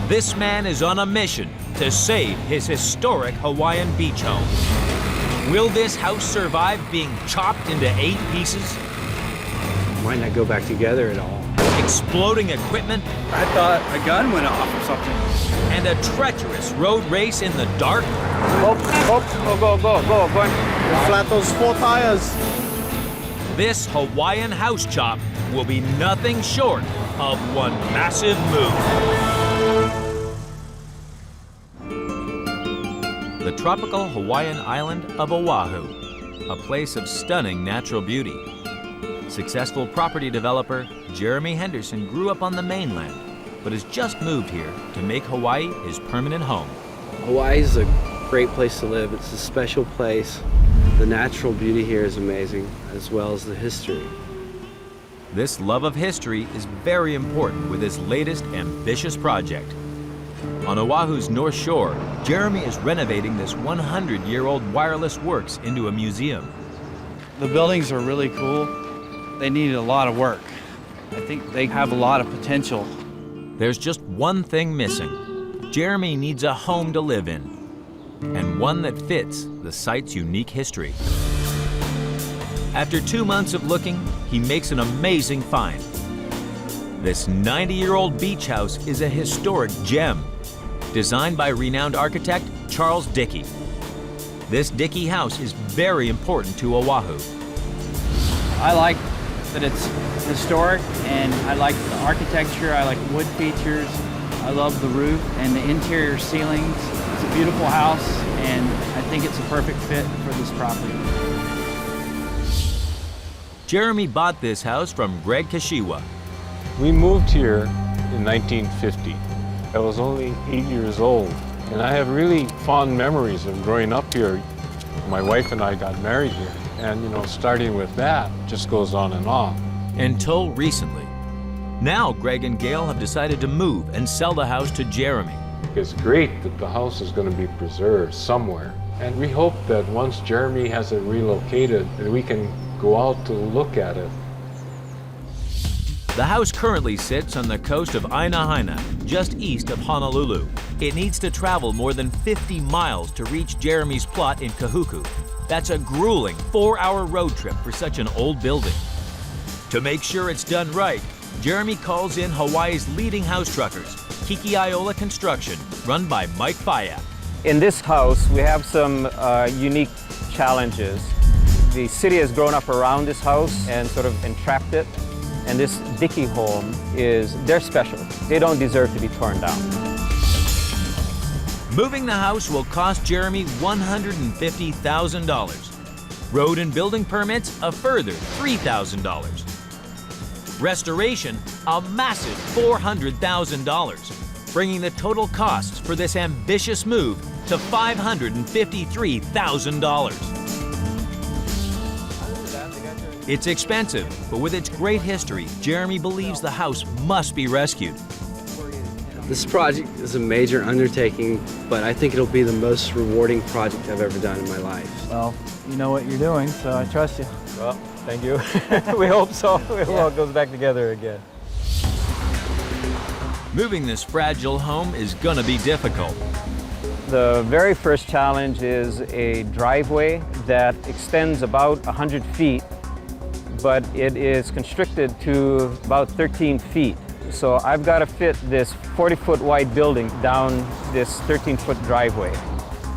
This man is on a mission to save his historic Hawaiian beach home. Will this house survive being chopped into 8 pieces? Might not go back together at all. Exploding equipment? I thought a gun went off or something. And a treacherous road race in the dark? Go, going. Flat those 4 tires. This Hawaiian house chop will be nothing short of one massive move. The tropical Hawaiian island of Oahu, a place of stunning natural beauty. Successful property developer Jeremy Henderson grew up on the mainland, but has just moved here to make Hawaii his permanent home. Hawaii is a great place to live. It's a special place. The natural beauty here is amazing, as well as the history. This love of history is very important with his latest ambitious project. On Oahu's North Shore, Jeremy is renovating this 100-year-old wireless works into a museum. The buildings are really cool. They needed a lot of work. I think they have a lot of potential. There's just one thing missing. Jeremy needs a home to live in, and one that fits the site's unique history. After 2 months of looking, he makes an amazing find. This 90-year-old beach house is a historic gem, designed by renowned architect Charles Dickey. This Dickey house is very important to Oahu. I like that it's historic, and I like the architecture. I like wood features. I love the roof and the interior ceilings. It's a beautiful house, and I think it's a perfect fit for this property. Jeremy bought this house from Greg Kashiwa. We moved here in 1950. I was only 8 years old, and I have really fond memories of growing up here. My wife and I got married here, and you know, starting with that just goes on and on. Until recently. Now Greg and Gail have decided to move and sell the house to Jeremy. It's great that the house is going to be preserved somewhere, and we hope that once Jeremy has it relocated, that we can go out to look at it. The house currently sits on the coast of Ainahaina, just east of Honolulu. It needs to travel more than 50 miles to reach Jeremy's plot in Kahuku. That's a grueling 4-hour road trip for such an old building. To make sure it's done right, Jeremy calls in Hawaii's leading house truckers, Kikiaiola Construction, run by Mike Faya. In this house, we have some unique challenges. The city has grown up around this house and sort of entrapped it. And this Dickey home they're special. They don't deserve to be torn down. Moving the house will cost Jeremy $150,000. Road and building permits, a further $3,000. Restoration, a massive $400,000, bringing the total costs for this ambitious move to $553,000. It's expensive, but with its great history, Jeremy believes the house must be rescued. This project is a major undertaking, but I think it'll be the most rewarding project I've ever done in my life. Well, you know what you're doing, so I trust you. Well, thank you. We hope so. We hope it all goes back together again. Moving this fragile home is gonna be difficult. The very first challenge is a driveway that extends about 100 feet, but it is constricted to about 13 feet. So I've got to fit this 40-foot wide building down this 13-foot driveway.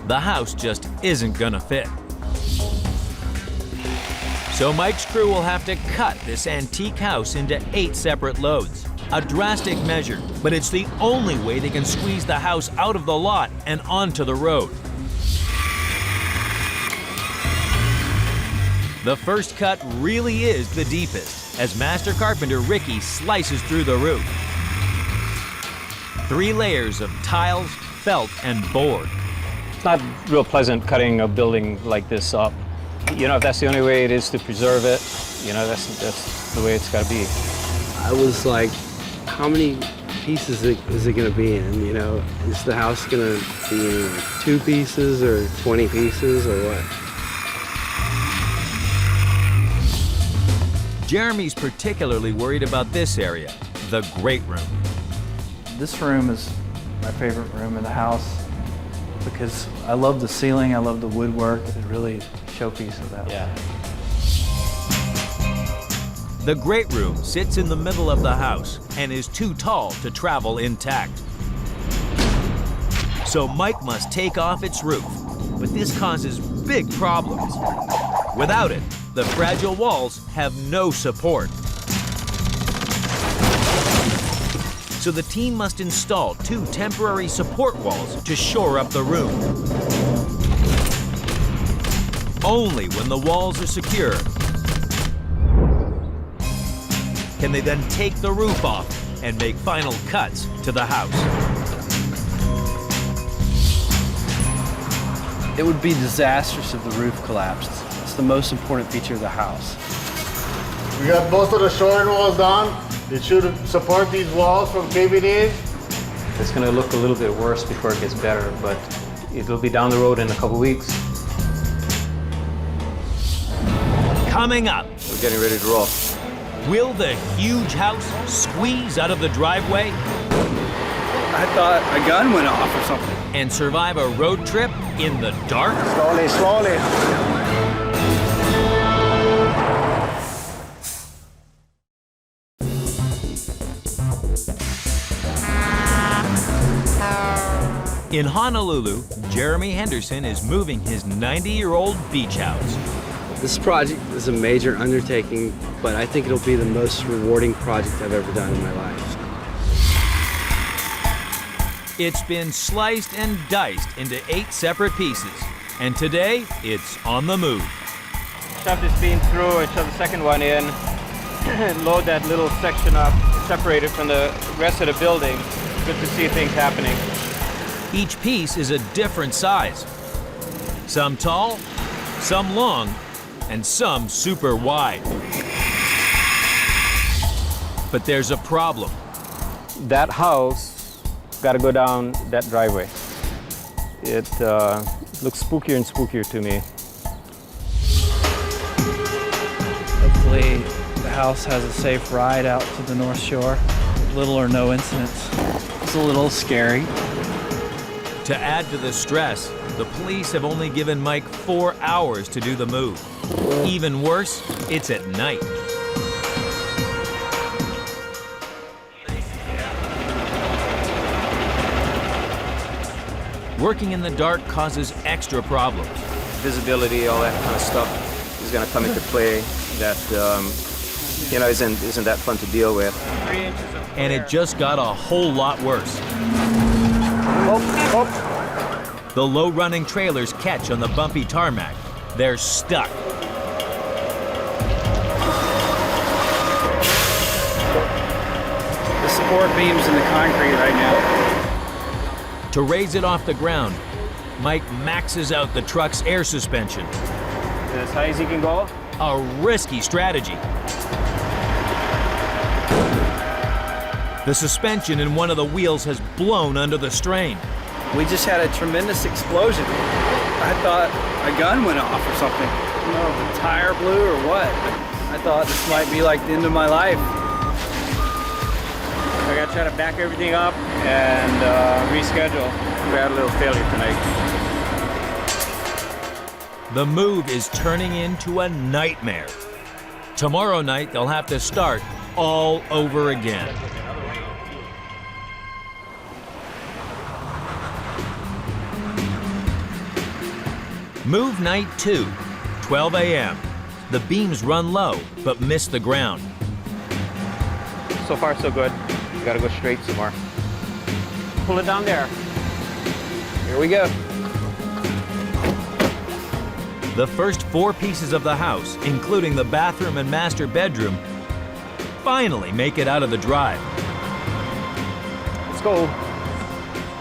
The house just isn't gonna fit. So Mike's crew will have to cut this antique house into 8 separate loads. A drastic measure, but it's the only way they can squeeze the house out of the lot and onto the road. The first cut really is the deepest, as master carpenter Ricky slices through the roof. 3 layers of tiles, felt, and board. It's not real pleasant cutting a building like this up. You know, if that's the only way it is to preserve it, you know, that's the way it's got to be. I was like, how many pieces is it going to be in? You know, is the house going to be in like 2 pieces or 20 pieces or what? Jeremy's particularly worried about this area, the great room. This room is my favorite room in the house because I love the ceiling, I love the woodwork. It really showpieces that. Yeah. The great room sits in the middle of the house and is too tall to travel intact. So Mike must take off its roof, but this causes big problems. Without it, the fragile walls have no support. So the team must install 2 temporary support walls to shore up the room. Only when the walls are secure can they then take the roof off and make final cuts to the house. It would be disastrous if the roof collapsed. It's the most important feature of the house. We got most of the shoring walls done. It should support these walls from KVDs. It's going to look a little bit worse before it gets better, but it'll be down the road in a couple weeks. Coming up, We're getting ready to roll. will the huge house squeeze out of the driveway I thought a gun went off or something. and survive a road trip in the dark? Slowly, slowly. In Honolulu, Jeremy Henderson is moving his 90-year-old beach house. This project is a major undertaking, but I think it'll be the most rewarding project I've ever done in my life. It's been sliced and diced into 8 separate pieces, and today it's on the move. Shove this beam through and shove the second one in. Load that little section up, separate it from the rest of the building. Good to see things happening. Each piece is a different size. Some tall, some long, and some super wide. But there's a problem. That house got to go down that driveway. It looks spookier and spookier to me. Hopefully the house has a safe ride out to the North Shore. Little or no incidents. It's a little scary. To add to the stress, the police have only given Mike 4 hours to do the move. Even worse, it's at night. Working in the dark causes extra problems. Visibility, all that kind of stuff is going to come into play that isn't that fun to deal with. And it just got a whole lot worse. The low-running trailers catch on the bumpy tarmac. They're stuck. The support beam's in the concrete right now. To raise it off the ground, Mike maxes out the truck's air suspension. As high as you can go. A risky strategy. The suspension in one of the wheels has blown under the strain. We just had a tremendous explosion. I thought a gun went off or something. I don't know if the tire blew or what. I thought this might be like the end of my life. I got to try to back everything up and reschedule. We had a little failure tonight. The move is turning into a nightmare. Tomorrow night, they'll have to start all over again. Move night 2, 12 a.m. The beams run low, but miss the ground. So far, so good. We got to go straight some more. Pull it down there. Here we go. The first 4 pieces of the house, including the bathroom and master bedroom, finally make it out of the drive. Let's go.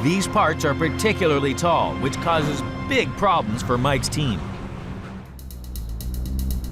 These parts are particularly tall, which causes big problems for Mike's team.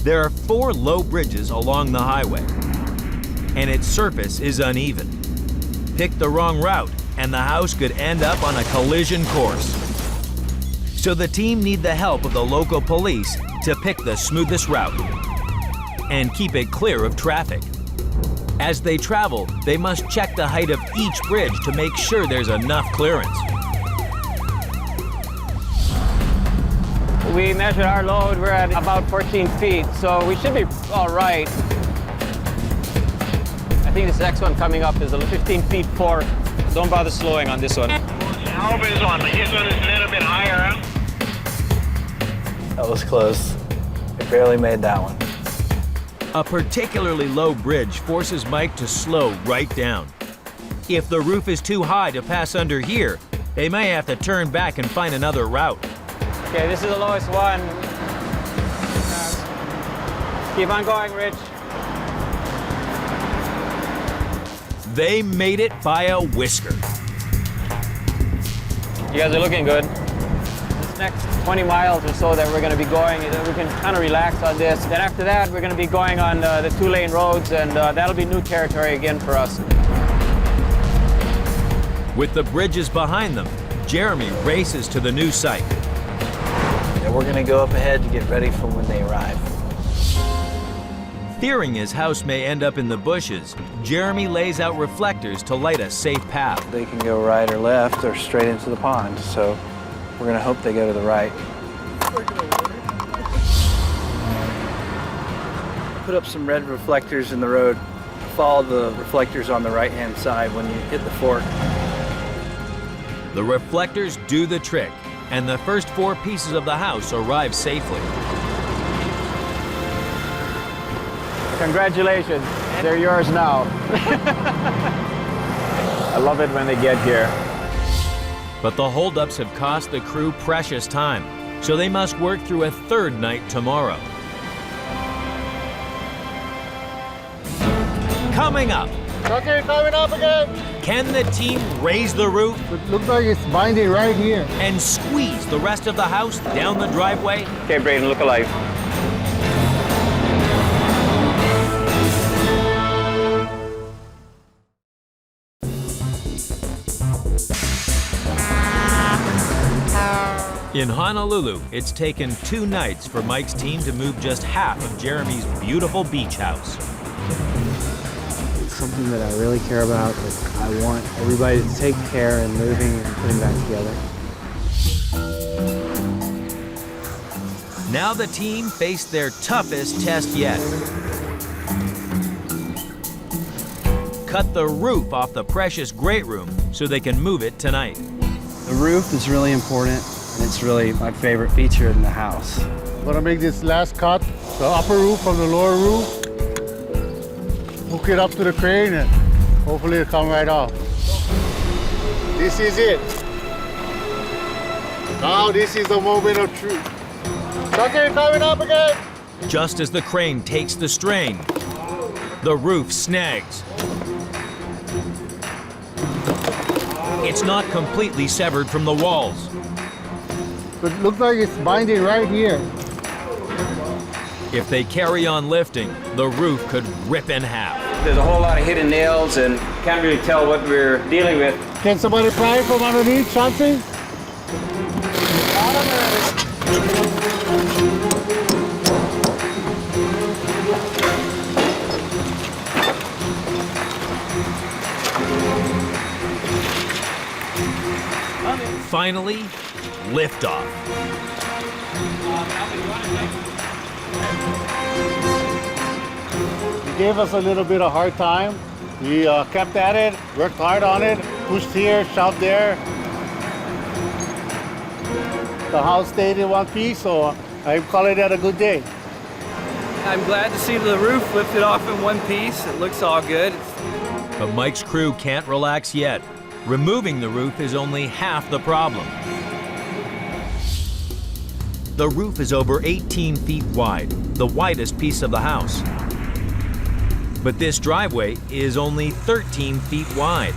There are 4 low bridges along the highway, and its surface is uneven. Pick the wrong route, and the house could end up on a collision course. So the team need the help of the local police to pick the smoothest route and keep it clear of traffic. As they travel, they must check the height of each bridge to make sure there's enough clearance. We measured our load, we're at about 14 feet, so we should be all right. I think this next one coming up is 15 feet 4. Don't bother slowing on this one. I hope this one is a little bit higher. That was close. I barely made that one. A particularly low bridge forces Mike to slow right down. If the roof is too high to pass under here, they may have to turn back and find another route. Okay, this is the lowest one. Keep on going, Rich. They made it by a whisker. You guys are looking good. This next 20 miles or so that we're going to be going, we can kind of relax on this. Then after that, we're going to be going on the 2-lane roads, and that'll be new territory again for us. With the bridges behind them, Jeremy races to the new site. And we're gonna go up ahead to get ready for when they arrive. Fearing his house may end up in the bushes, Jeremy lays out reflectors to light a safe path. They can go right or left or straight into the pond, so we're gonna hope they go to the right. Put up some red reflectors in the road. Follow the reflectors on the right-hand side when you hit the fork. The reflectors do the trick, and the first 4 pieces of the house arrive safely. Congratulations, they're yours now. I love it when they get here. But the holdups have cost the crew precious time, so they must work through a 3rd night tomorrow. Coming up, Okay, coming up again. can the team raise the roof It looks like it's binding right here. and squeeze the rest of the house down the driveway? Okay, Braden, look alive. In Honolulu, it's taken 2 nights for Mike's team to move just half of Jeremy's beautiful beach house. It's something that I really care about. That I want everybody to take care in moving and putting back together. Now the team faced their toughest test yet. Cut the roof off the precious great room so they can move it tonight. The roof is really important, and it's really my favorite feature in the house. Gonna make this last cut, the upper roof from the lower roof. Hook it up to the crane and hopefully it'll come right off. This is it. Now this is the moment of truth. Okay, coming up again. Just as the crane takes the strain, the roof snags. It's not completely severed from the walls. It looks like it's binding right here. If they carry on lifting, the roof could rip in half. There's a whole lot of hidden nails and can't really tell what we're dealing with. Can somebody pry it from underneath, Chauncey? Finally, liftoff. He gave us a little bit of hard time. We kept at it, worked hard on it, pushed here, shoved there. The house stayed in one piece, so I call it a good day. I'm glad to see the roof lifted off in one piece. It looks all good. But Mike's crew can't relax yet. Removing the roof is only half the problem. The roof is over 18 feet wide, the widest piece of the house. But this driveway is only 13 feet wide.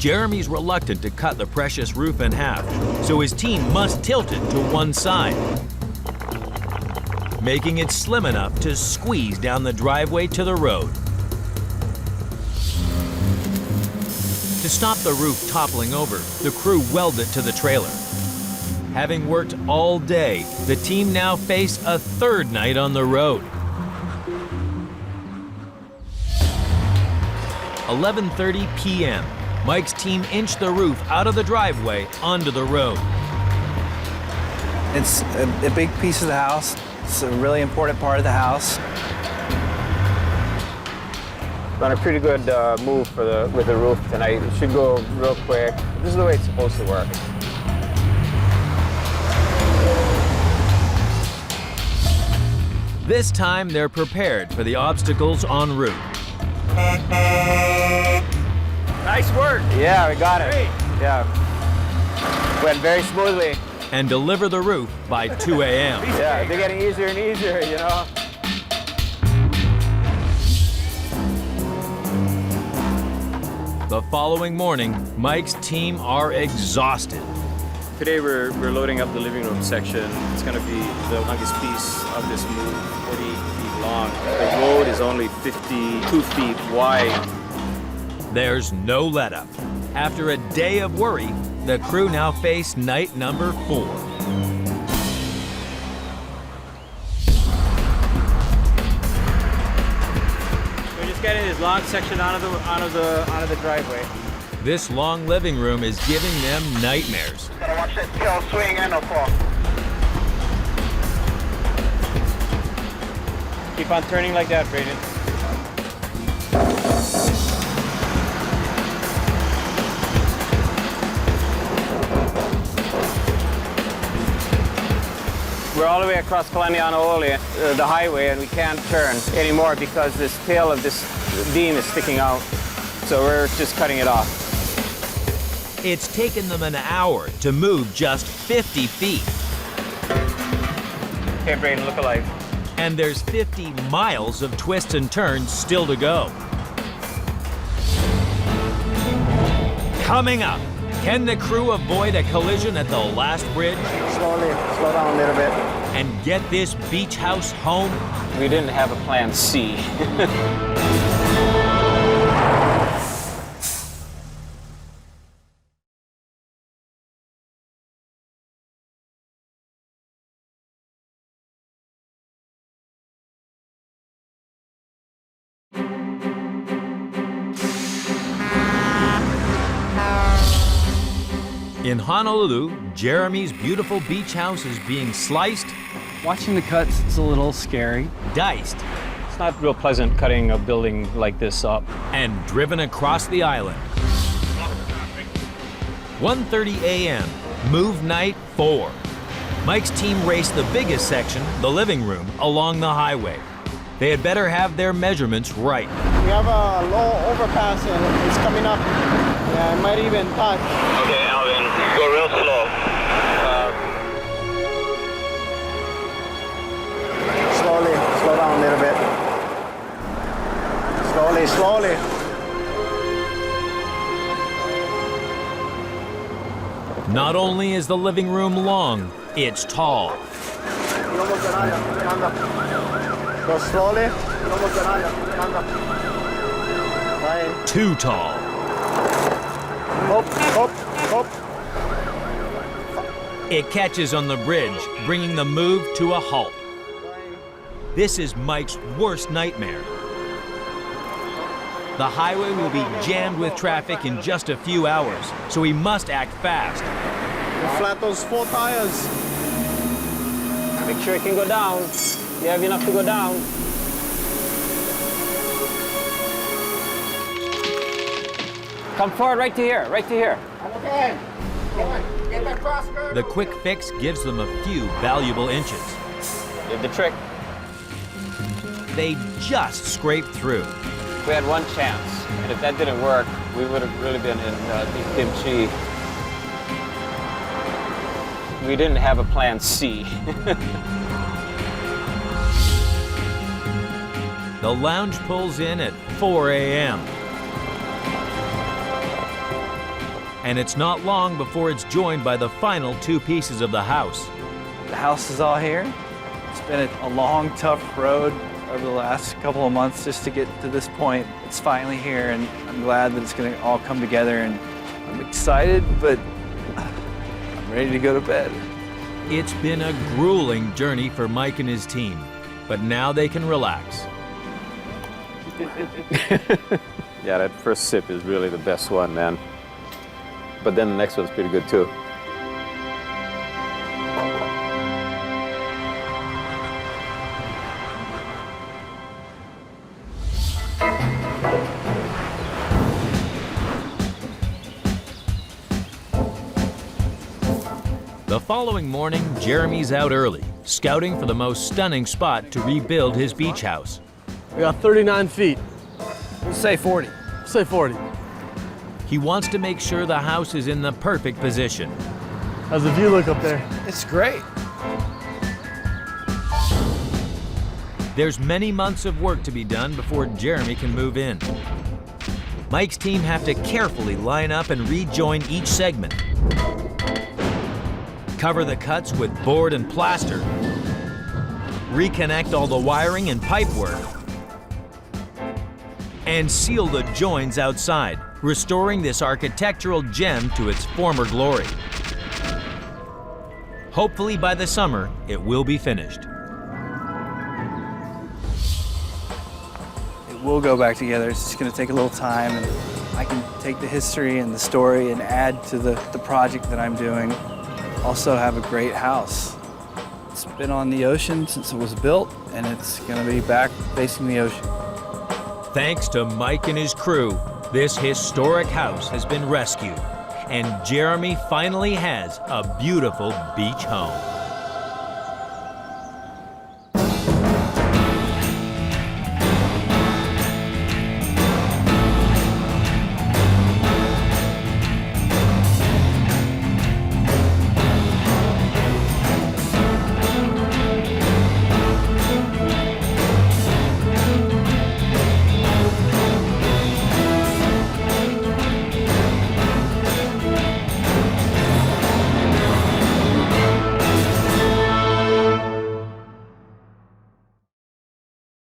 Jeremy's reluctant to cut the precious roof in half, so his team must tilt it to one side, making it slim enough to squeeze down the driveway to the road. To stop the roof toppling over, the crew weld it to the trailer. Having worked all day, the team now face a third night on the road. 11:30 p.m. Mike's team inched the roof out of the driveway onto the road. It's a big piece of the house. It's a really important part of the house. Done a pretty good move with the roof tonight. It should go real quick. This is the way it's supposed to work. This time they're prepared for the obstacles en route. Nice work. Yeah, we got it. Great. Yeah. Went very smoothly. And deliver the roof by 2 a.m. Yeah, they're getting easier and easier, you know. The following morning, Mike's team are exhausted. Today we're loading up the living room section. It's going to be the longest piece of this move, 48 feet long. The road is only 52 feet wide. There's no let-up. After a day of worry, the crew now face night number 4. We're just getting this long section out of the driveway. This long living room is giving them nightmares. Gotta watch that tail swing and no fall. Keep on turning like that, Brayden. We're all the way across Kalanianaole, the highway, and we can't turn anymore because this tail of this beam is sticking out. So we're just cutting it off. It's taken them an hour to move just 50 feet. Okay, Brayden, look alive. And there's 50 miles of twists and turns still to go. Coming up, can the crew avoid a collision at the last bridge? Slowly, slow down a little bit. And get this beach house home? We didn't have a plan C. In Honolulu, Jeremy's beautiful beach house is being sliced, Watching the cuts is a little scary. diced, It's not real pleasant cutting a building like this up. and driven across the island. 1:30 a.m., move night 4. Mike's team raced the biggest section, the living room, along the highway. They had better have their measurements right. We have a low overpass and it's coming up. Yeah, it might even touch. Okay, Alvin, go real slow. Slowly, slow down a little bit. Slowly, slowly. Not only is the living room long, it's tall. Go slowly. Too tall. Hop, hop, hop. It catches on the bridge, bringing the move to a halt. This is Mike's worst nightmare. The highway will be jammed with traffic in just a few hours, so he must act fast. Flat those 4 tires. Make sure it can go down. You have enough to go down. Come forward, right to here, right to here. Okay. Get that cross curve. The quick fix gives them a few valuable inches. Did the trick. They just scraped through. We had one chance, and if that didn't work, we would have really been in deep kimchi. We didn't have a plan C. The lounge pulls in at 4 a.m. And it's not long before it's joined by the final 2 pieces of the house. The house is all here. It's been a long, tough road over the last couple of months just to get to this point. It's finally here, and I'm glad that it's going to all come together, and I'm excited, but I'm ready to go to bed. It's been a grueling journey for Mike and his team, but now they can relax. Yeah, that first sip is really the best one, man. But then the next one's pretty good too. The following morning, Jeremy's out early, scouting for the most stunning spot to rebuild his beach house. We got 39 feet. We'll say 40. Say 40. He wants to make sure the house is in the perfect position. How's the view look up there? It's great. There's many months of work to be done before Jeremy can move in. Mike's team have to carefully line up and rejoin each segment. Cover the cuts with board and plaster. Reconnect all the wiring and pipework. And seal the joins outside, restoring this architectural gem to its former glory. Hopefully by the summer, it will be finished. It will go back together. It's just going to take a little time, and I can take the history and the story and add to the project that I'm doing. Also have a great house. It's been on the ocean since it was built, and it's going to be back facing the ocean. Thanks to Mike and his crew, this historic house has been rescued, and Jeremy finally has a beautiful beach home.